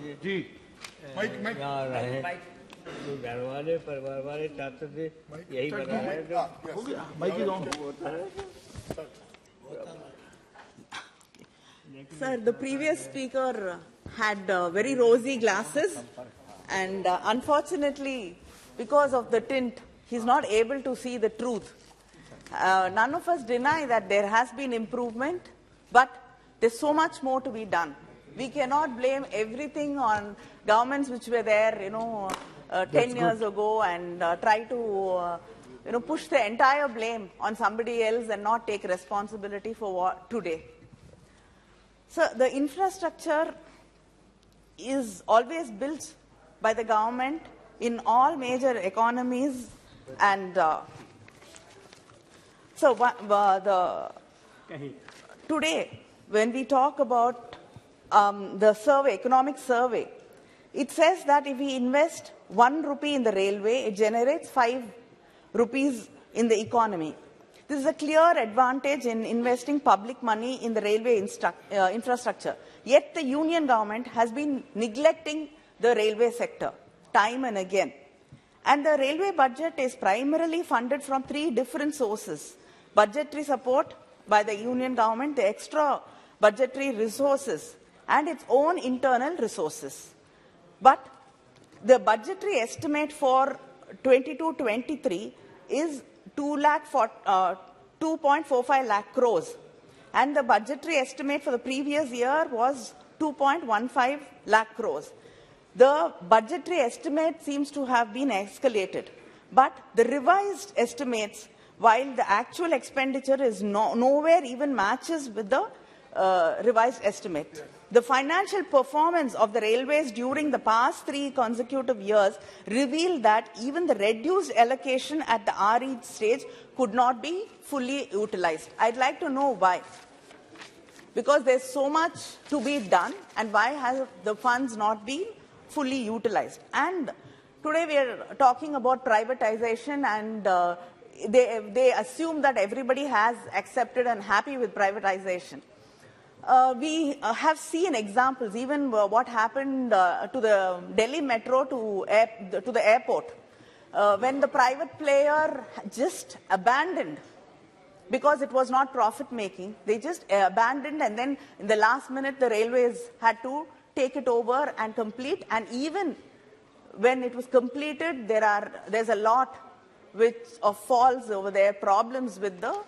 जी यहाँ रहे तो घर वाले परिवार वाले चाहते थे यही बना है Sir, the previous speaker had very rosy glasses, and unfortunately, because of the tint, he's not able to see the truth. None of us deny that there has been improvement, but there's so much more to be done. We cannot blame everything on governments which were there, 10 years ago, and try to, push the entire blame on somebody else and not take responsibility for what today. So the infrastructure is always built by the government in all major economies, and today when we talk about the economic survey, it says that if we invest 1 rupee in the railway, it generates 5 rupees in the economy. This is a clear advantage in investing public money in the railway infrastructure. Yet the union government has been neglecting the railway sector time and again. And the railway budget is primarily funded from 3 different sources: budgetary support by the union government, the extra budgetary resources, and its own internal resources. But the budgetary estimate for 22-23 is 2.45 lakh crores, and the budgetary estimate for the previous year was 2.15 lakh crores. The budgetary estimate seems to have been escalated, but the revised estimates, while the actual expenditure is nowhere even matches with the revised estimate. The financial performance of the railways during the past 3 consecutive years revealed that even the reduced allocation at the RE stage could not be fully utilized. I'd like to know why. Because there's so much to be done, and why has the funds not been fully utilized? And today we are talking about privatization, and they assume that everybody has accepted and happy with privatization. We have seen examples, even what happened to the Delhi Metro to the airport, when the private player just abandoned because it was not profit-making. They just abandoned, and then in the last minute, the railways had to take it over and complete. And even when it was completed, there's a lot of faults over there, problems with the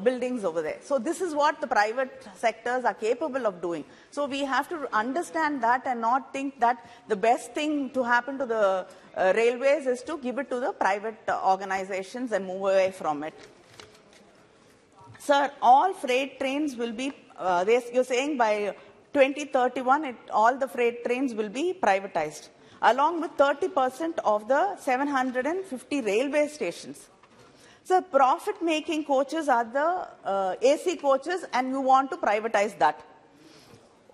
buildings over there. So this is what the private sectors are capable of doing. So we have to understand that and not think that the best thing to happen to the railways is to give it to the private organizations and move away from it. Sir, all freight trains will be, you're saying by 2031, all the freight trains will be privatized, along with 30% of the 750 railway stations. So profit-making coaches are the AC coaches, and you want to privatize that.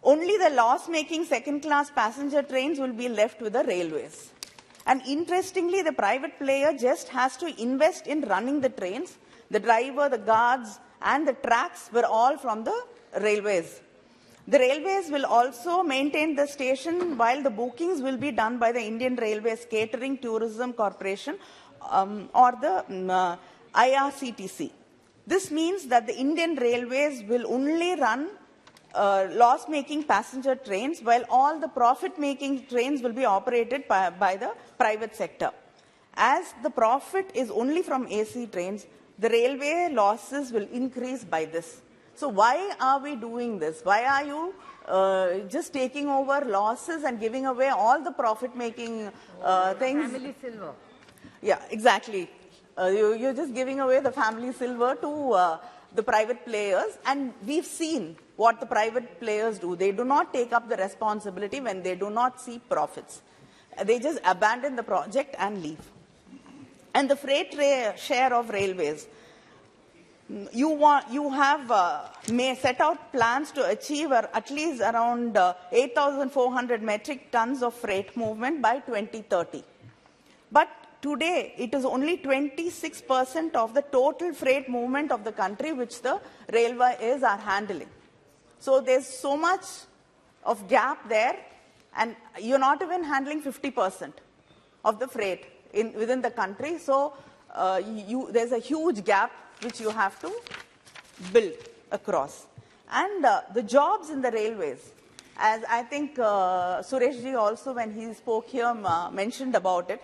Only the loss-making second-class passenger trains will be left with the railways. And interestingly, the private player just has to invest in running the trains. The driver, the guards, and the tracks were all from the railways. The railways will also maintain the station, while the bookings will be done by the Indian Railways Catering Tourism Corporation or the IRCTC. This means that the Indian Railways will only run loss-making passenger trains, while all the profit-making trains will be operated by the private sector. As the profit is only from AC trains, the railway losses will increase by this. So why are we doing this? Why are you just taking over losses and giving away all the profit-making things? Family silver. Yeah, exactly. You're just giving away the family silver to the private players, and we've seen what the private players do. They do not take up the responsibility when they do not see profits. They just abandon the project and leave. And the freight share of railways, you have set out plans to achieve at least around 8,400 metric tons of freight movement by 2030. But today, it is only 26% of the total freight movement of the country which the railways are handling. So there's so much of gap there, And you're not even handling 50% of the freight within the country. So there's a huge gap which you have to build across. And the jobs in the railways, as I think Suresh ji also, when he spoke here, mentioned about it.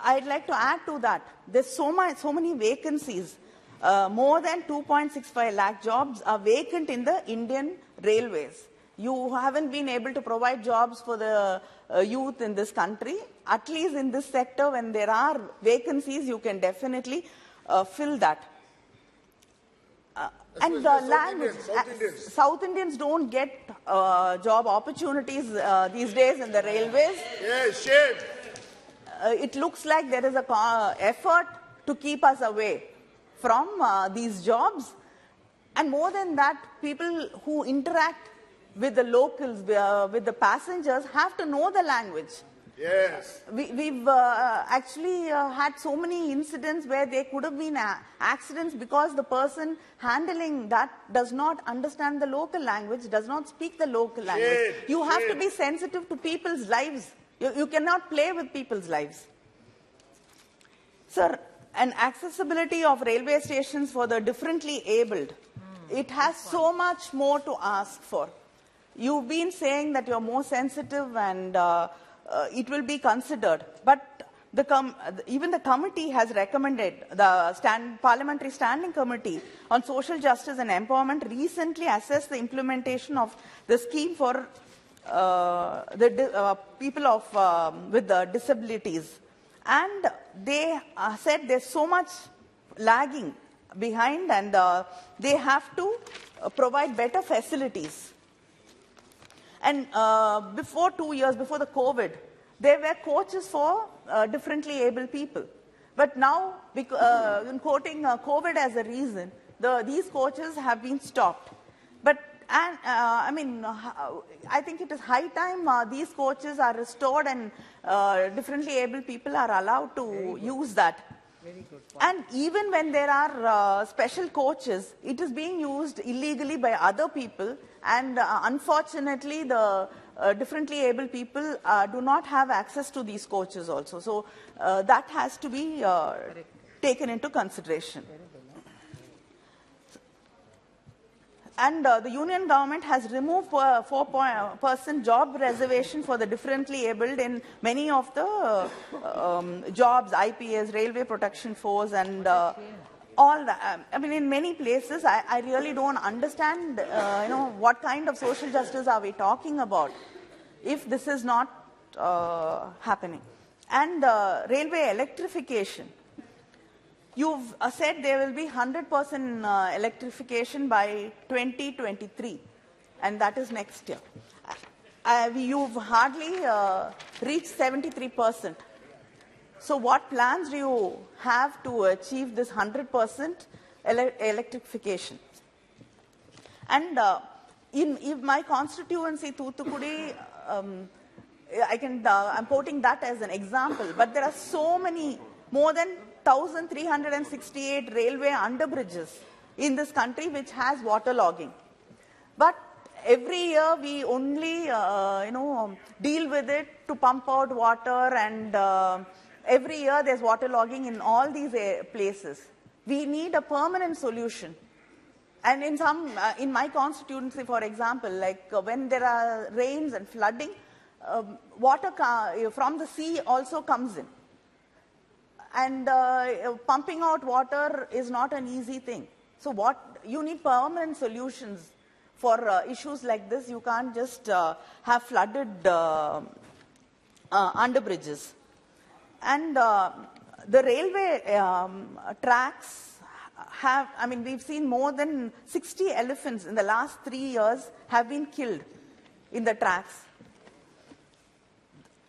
I'd like to add to that. There's so many vacancies. More than 2.65 lakh jobs are vacant in the Indian railways. You haven't been able to provide jobs for the youth in this country. At least in this sector, when there are vacancies, you can definitely fill that. And the language, South Indians don't get job opportunities these days in the railways. Yes, shame. It looks like there is a effort to keep us away from these jobs. And more than that, people who interact with the locals, with the passengers, have to know the language. Yes. We've actually had so many incidents where there could have been accidents because the person handling that does not understand the local language, does not speak the local language. You have to be sensitive to people's lives. You cannot play with people's lives. Sir, and accessibility of railway stations for the differently abled, it has so much more to ask for. You've been saying that you're more sensitive and it will be considered. But even the committee has recommended, the Parliamentary Standing Committee on Social Justice and Empowerment recently assessed the implementation of the scheme for the people with disabilities. And they said there's so much lagging behind and they have to provide better facilities. And before 2 years, before the COVID, there were coaches for differently able people. But now, in quoting COVID as a reason, these coaches have been stopped. But I mean, I think it is high time these coaches are restored and differently able people are allowed to use that. Very good point. And even when there are special coaches, it is being used illegally by other people. And unfortunately, the differently able people do not have access to these coaches also. So that has to be taken into consideration. And the union government has removed 4% job reservation for the differently abled in many of the jobs, IPS, Railway Protection Force, and all that. I mean, in many places, I really don't understand, what kind of social justice are we talking about if this is not happening. And railway electrification. You've said there will be 100% electrification by 2023, and that is next year. You've hardly reached 73%. So what plans do you have to achieve this 100% electrification? And in my constituency, Thoothukudi, I'm quoting that as an example, but there are so many, more than 1,368 railway underbridges in this country which has waterlogging. But every year we only, deal with it to pump out water, and every year there's waterlogging in all these places. We need a permanent solution. And in my constituency, for example, like when there are rains and flooding, water from the sea also comes in. And pumping out water is not an easy thing. So you need permanent solutions for issues like this. You can't just have flooded underbridges. And the railway tracks we've seen more than 60 elephants in the last 3 years have been killed in the tracks.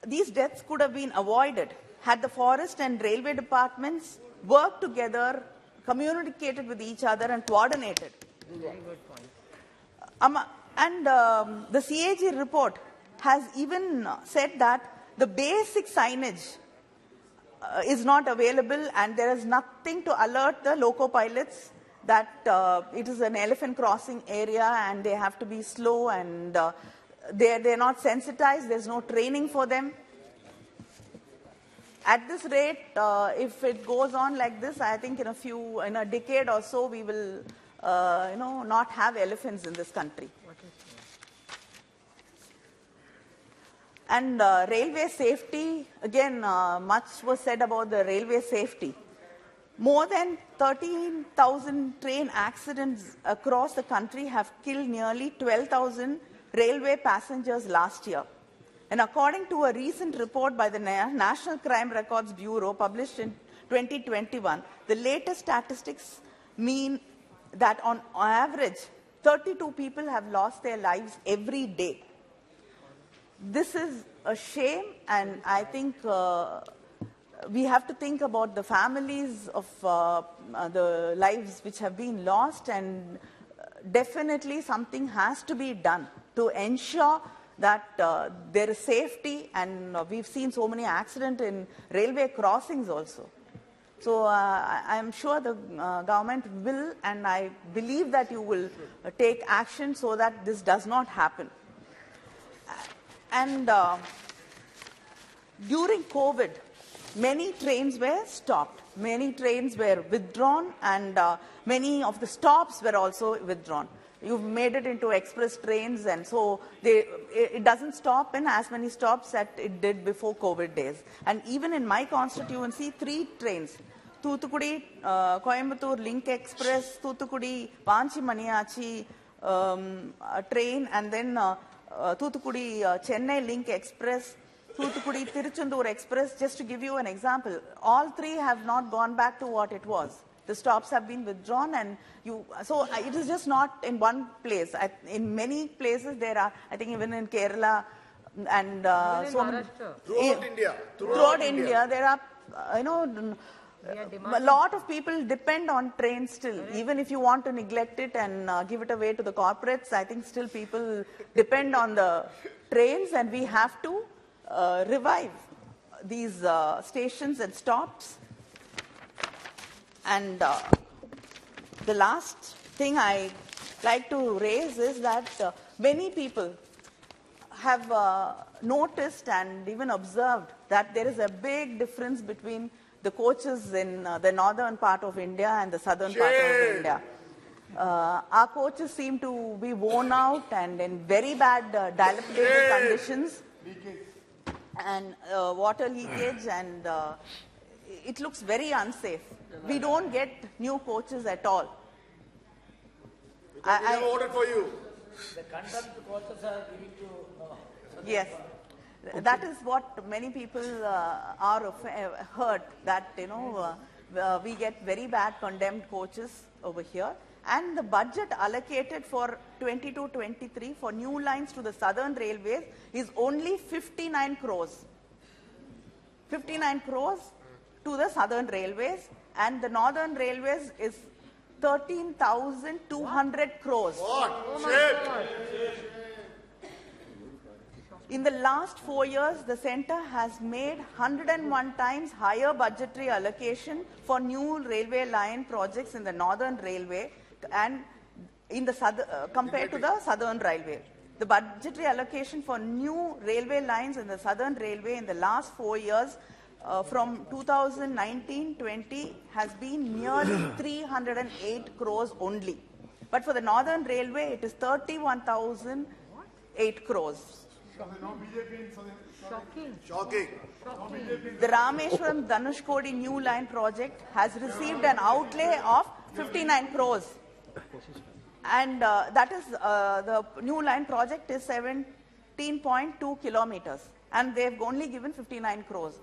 These deaths could have been avoided had the forest and railway departments worked together, communicated with each other, and coordinated. Very good point. And the CAG report has even said that the basic signage is not available, and there is nothing to alert the loco pilots that it is an elephant crossing area and they have to be slow, and they're not sensitized, there's no training for them. At this rate, if it goes on like this, I think in a decade or so, we will, not have elephants in this country. And railway safety, again, much was said about the railway safety. More than 13,000 train accidents across the country have killed nearly 12,000 railway passengers last year. And according to a recent report by the National Crime Records Bureau published in 2021, the latest statistics mean that on average, 32 people have lost their lives every day. This is a shame, and I think we have to think about the families of the lives which have been lost, and definitely something has to be done to ensure that there is safety, and we've seen so many accidents in railway crossings also. So I'm sure the government will, and I believe that you will take action so that this does not happen. And during COVID, many trains were stopped. Many trains were withdrawn, and many of the stops were also withdrawn. You've made it into express trains, and so it doesn't stop in as many stops that it did before COVID days. And even in my constituency, 3 trains, Thuthukudi, Coimbatore Link Express, Thuthukudi, Vanchi Maniachi train, and then Thuthukudi Chennai Link Express, Thuthukudi Tiruchendur Express, just to give you an example. All 3 have not gone back to what it was. The stops have been withdrawn, and so it is just not in one place. In many places there are, I think even in Kerala and Throughout India. Throughout India, there are, a lot of people depend on trains still. Even if you want to neglect it and give it away to the corporates, I think still people depend on the trains, and we have to revive these stations and stops. And the last thing I like to raise is that many people have noticed and even observed that there is a big difference between the coaches in the northern part of India and the southern part of India. Our coaches seem to be worn out and in very bad dilapidated conditions, and water leakage, and it looks very unsafe. We don't get new coaches at all. Because we have ordered for you. The conduct coaches are giving to Yes. That is what many people are heard, that we get very bad condemned coaches over here. And the budget allocated for 22-23 for new lines to the Southern Railways is only 59 crores. 59 crores to the Southern Railways, and the Northern Railways is 13,200 crores. What? Shame. In the last 4 years, the centre has made 101 times higher budgetary allocation for new railway line projects in the Northern Railway and in the compared to the Southern Railway. The budgetary allocation for new railway lines in the Southern Railway in the last 4 years from 2019-20 has been nearly 308 crores only. But for the Northern Railway, it is 31,008 crores. Shocking. The Rameshwaram Dhanushkodi new line project has received an outlay of 59 crores. And that is, the new line project is 17.2 kilometers. And they've only given 59 crores.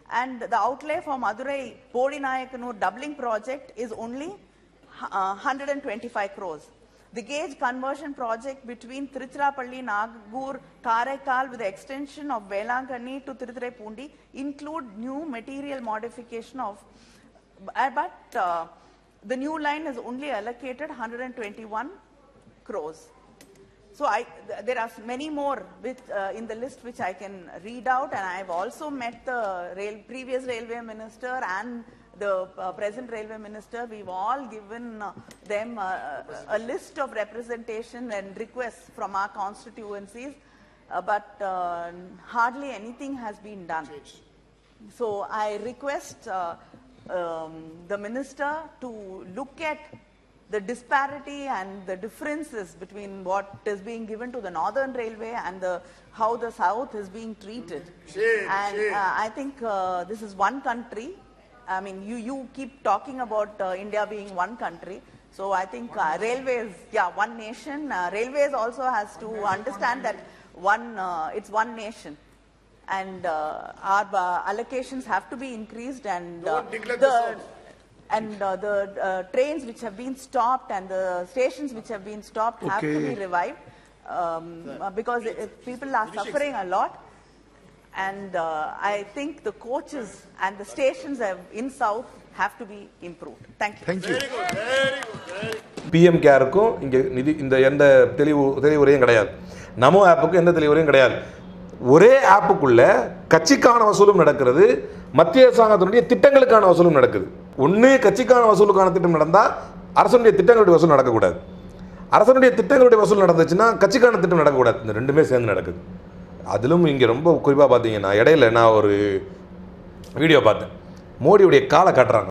And the outlay for Madurai Bodinayakanur doubling project is only 125 crores. The gauge conversion project between Tiruchirappalli, Nagpur, Karaikal with the extension of Velankanni to Tiruthirai include new material modification of, but the new line is only allocated 121 crores. So there are many more in the list which I can read out, and I have also met the previous railway minister and the present railway minister. We've all given them a list of representation and requests from our constituencies. but hardly anything has been done. So I request the minister to look at the disparity and the differences between what is being given to the Northern Railway and how the South is being treated. I think this is one country. I mean, you keep talking about India being one country. So I think railways, one nation. Railways also has to understand that it's one nation. And our allocations have to be increased, and the trains which have been stopped and the stations which have been stopped have to be revived, because people are suffering a lot. And I think the coaches and the stations in South have to be improved. Thank you. Thank you. Very good, very good, very good. PM கேருக்கும் இங்கே எந்த தெளிவுரையும் கிடையாது. நமோ ஆப்புக்கும் எந்த தெளிவுரையும் கிடையாது. ஒரே ஆப்புக்குள்ள கட்சிக்கான வசூலும் நடக்கிறது, மத்திய அரசாங்கத்தினுடைய திட்டங்களுக்கான வசூலும் நடக்குது. ஒன்று கட்சிக்கான வசூலுக்கான திட்டம் நடந்தால் அரசனுடைய திட்டங்களுடைய வசூல் நடக்கக்கூடாது. அரசனுடைய திட்டங்களுடைய வசூல் நடந்துச்சுன்னா கட்சிக்கான திட்டம் நடக்கக்கூடாது. இந்த ரெண்டுமே சேர்ந்து நடக்குது. அதிலும் இங்கே ரொம்ப குறிப்பாக பார்த்தீங்கன்னா இடையில நான் ஒரு வீடியோ பார்த்தேன். மோடியுடைய காலை காட்டுறாங்க.